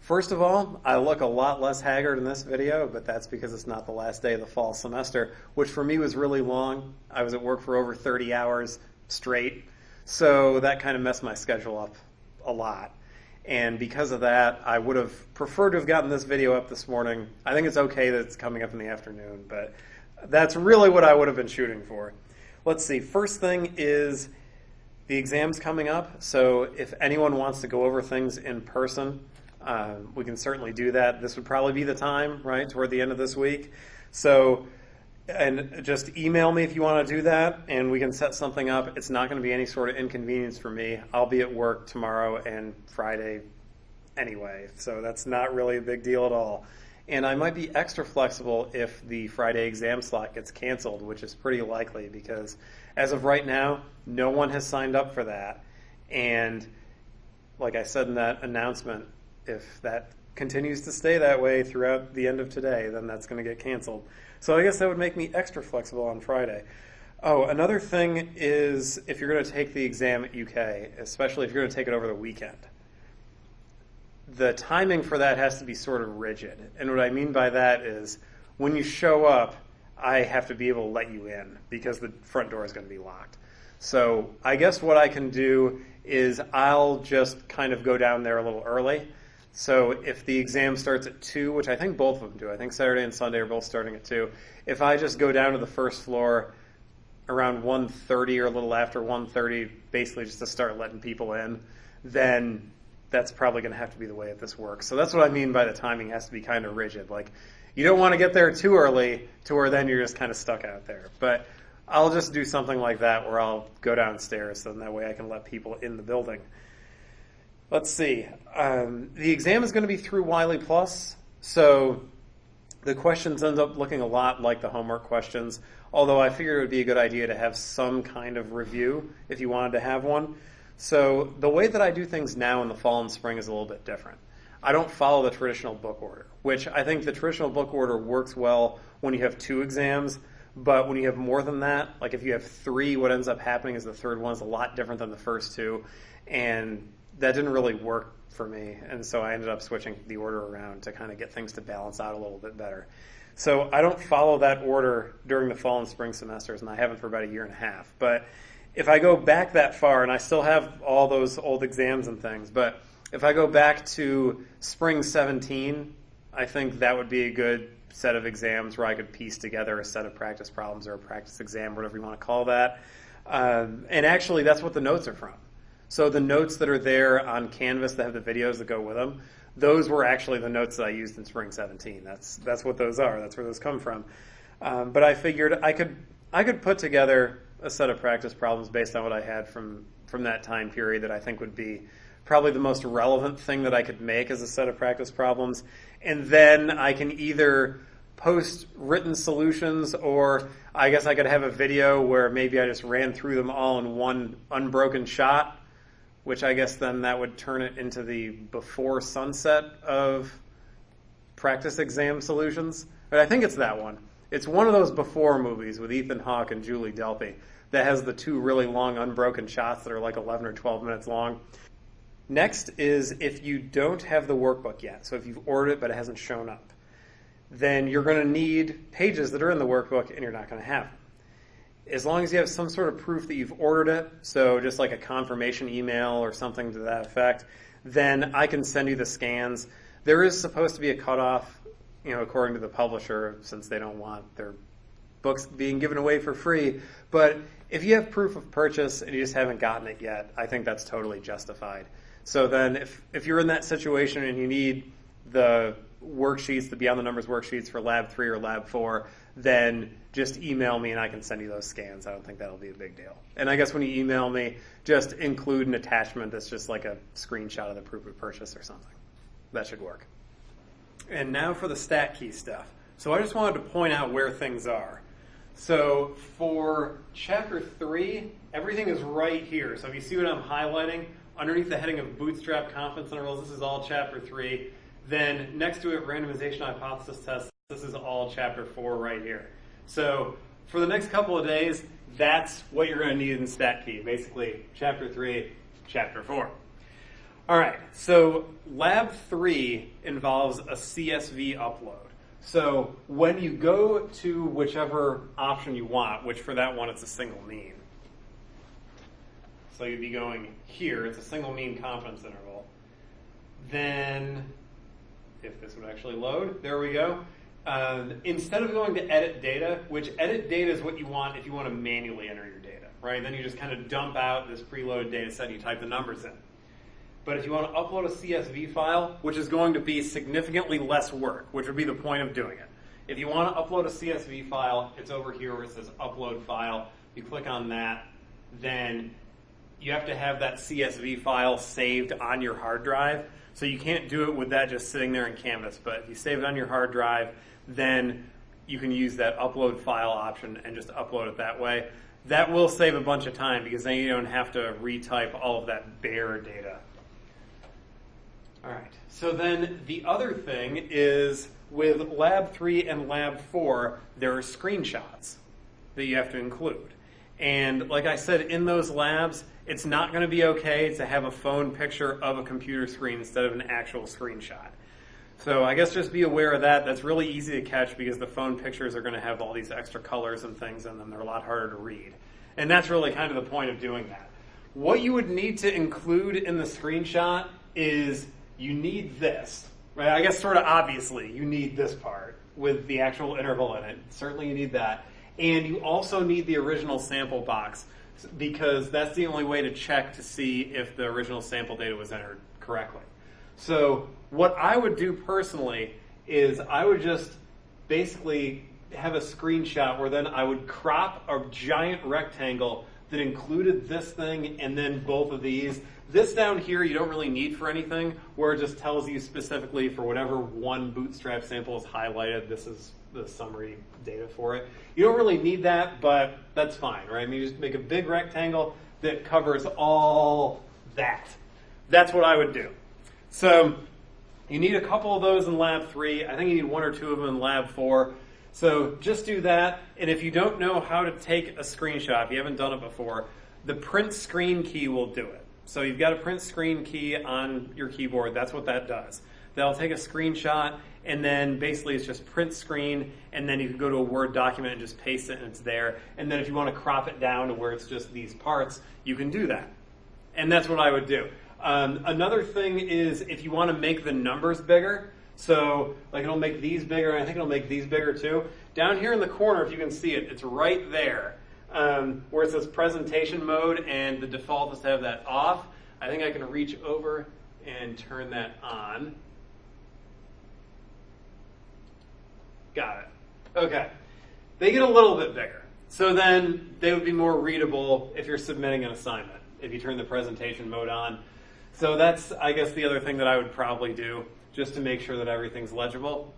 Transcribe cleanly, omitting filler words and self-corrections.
First of all, I look a lot less haggard in this video, but that's because it's not the last day of the fall semester, which for me was really long. I was at work for over 30 hours straight, so that kind of messed my schedule up a lot. And because of that, I would have preferred to have gotten this video up this morning. I think it's okay that it's coming up in the afternoon, but that's really what I would have been shooting for. Let's see, first thing is the exam's coming up, so if anyone wants to go over things in person, we can certainly do that. This would probably be the time, right, toward the end of this week. So, and just email me if you want to do that, and we can set something up. It's not going to be any sort of inconvenience for me. I'll be at work tomorrow and Friday anyway, so that's not really a big deal at all. And I might be extra flexible if the Friday exam slot gets canceled, which is pretty likely because as of right now, no one has signed up for that. And like I said in that announcement, if that continues to stay that way throughout the end of today, then that's going to get canceled. So I guess that would make me extra flexible on Friday. Oh, another thing is if you're going to take the exam at UK, especially if you're going to take it over the weekend, the timing for that has to be sort of rigid. And what I mean by that is when you show up, I have to be able to let you in because the front door is going to be locked. So I guess what I can do is I'll just kind of go down there a little early. So if the exam starts at 2, which I think both of them do, I think Saturday and Sunday are both starting at 2, if I just go down to the first floor around 1:30 or a little after 1:30, basically just to start letting people in, then that's probably going to have to be the way that this works. So that's what I mean by the timing has to be kind of rigid. Like, you don't want to get there too early to where then you're just kind of stuck out there. But I'll just do something like that where I'll go downstairs, so that way I can let people in the building. Let's see. The exam is going to be through Wiley Plus, so the questions end up looking a lot like the homework questions, although I figured it would be a good idea to have some kind of review if you wanted to have one. So the way that I do things now in the fall and spring is a little bit different. I don't follow the traditional book order, which I think the traditional book order works well when you have 2 exams, but when you have more than that, like if you have 3, what ends up happening is the third one is a lot different than the first 2, and that didn't really work for me, and so I ended up switching the order around to kind of get things to balance out a little bit better. So I don't follow that order during the fall and spring semesters, and I haven't for about a year and a half. But if I go back that far, and I still have all those old exams and things, but if I go back to spring 17, I think that would be a good set of exams where I could piece together a set of practice problems or a practice exam, whatever you want to call that. And actually, that's what the notes are from. So the notes that are there on Canvas that have the videos that go with them, those were actually the notes that I used in spring 17. That's what those are. That's where those come from. But I figured I could put together a set of practice problems based on what I had from that time period that I think would be probably the most relevant thing that I could make as a set of practice problems. And then I can either post written solutions, or I guess I could have a video where maybe I just ran through them all in one unbroken shot, which I guess then that would turn it into the before sunset of practice exam solutions. But I think it's that one. It's one of those before movies with Ethan Hawke and Julie Delpy that has the 2 really long unbroken shots that are like 11 or 12 minutes long. Next is if you don't have the workbook yet, so if you've ordered it but it hasn't shown up, then you're going to need pages that are in the workbook and you're not going to have them. As long as you have some sort of proof that you've ordered it, so just like a confirmation email or something to that effect, then I can send you the scans. There is supposed to be a cutoff, according to the publisher, since they don't want their books being given away for free. But if you have proof of purchase and you just haven't gotten it yet, I think that's totally justified. So then if you're in that situation and you need the worksheets, the Beyond the Numbers worksheets for Lab 3 or Lab 4, then just email me and I can send you those scans. I don't think that'll be a big deal. And I guess when you email me, just include an attachment that's just like a screenshot of the proof of purchase or something. That should work. And now for the stat key stuff. So I just wanted to point out where things are. So for Chapter 3, everything is right here. So if you see what I'm highlighting, underneath the heading of Bootstrap Confidence Intervals, this is all Chapter 3. Then next to it, Randomization Hypothesis Test, this is all Chapter 4 right here. So for the next couple of days, that's what you're going to need in StatKey, basically Chapter 3, Chapter 4. All right, so Lab 3 involves a CSV upload. So when you go to whichever option you want, which for that one it's a single mean. So you'd be going here, it's a single mean confidence interval. Then, if this would actually load, there we go. Instead of going to edit data, which edit data is what you want if you want to manually enter your data, right? Then you just kind of dump out this preloaded data set and you type the numbers in. But if you want to upload a CSV file, which is going to be significantly less work, which would be the point of doing it. If you want to upload a CSV file, it's over here where it says upload file. You click on that, then you have to have that CSV file saved on your hard drive. So you can't do it with that just sitting there in Canvas, but if you save it on your hard drive, then you can use that upload file option and just upload it that way. That will save a bunch of time because then you don't have to retype all of that bare data. All right, so then the other thing is with Lab 3 and Lab 4, there are screenshots that you have to include. And like I said, in those labs, it's not going to be okay to have a phone picture of a computer screen instead of an actual screenshot. So I guess just be aware of that. That's really easy to catch because the phone pictures are going to have all these extra colors and things in them. They're a lot harder to read. And that's really kind of the point of doing that. What you would need to include in the screenshot is you need this, right? I guess sort of obviously you need this part with the actual interval in it. Certainly you need that. And you also need the original sample box because that's the only way to check to see if the original sample data was entered correctly. So what I would do personally is I would just basically have a screenshot where then I would crop a giant rectangle that included this thing and then both of these. This down here you don't really need for anything, where it just tells you specifically for whatever one Bootstrap sample is highlighted, this is the summary data for it. You don't really need that, but that's fine, right? I mean, you just make a big rectangle that covers all that. That's what I would do. So you need a couple of those in Lab 3. I think you need one or two of them in Lab 4. So just do that. And if you don't know how to take a screenshot, if you haven't done it before, the print screen key will do it. So you've got a print screen key on your keyboard. That's what that does. That'll take a screenshot, and then basically it's just print screen, and then you can go to a Word document and just paste it, and it's there. And then if you want to crop it down to where it's just these parts, you can do that. And that's what I would do. Another thing is if you want to make the numbers bigger, so like it'll make these bigger, and I think it'll make these bigger too. Down here in the corner, if you can see it, it's right there. Where it says presentation mode and the default is to have that off. I think I can reach over and turn that on. Got it. Okay. They get a little bit bigger. So then they would be more readable if you're submitting an assignment, if you turn the presentation mode on. So that's, I guess, the other thing that I would probably do just to make sure that everything's legible.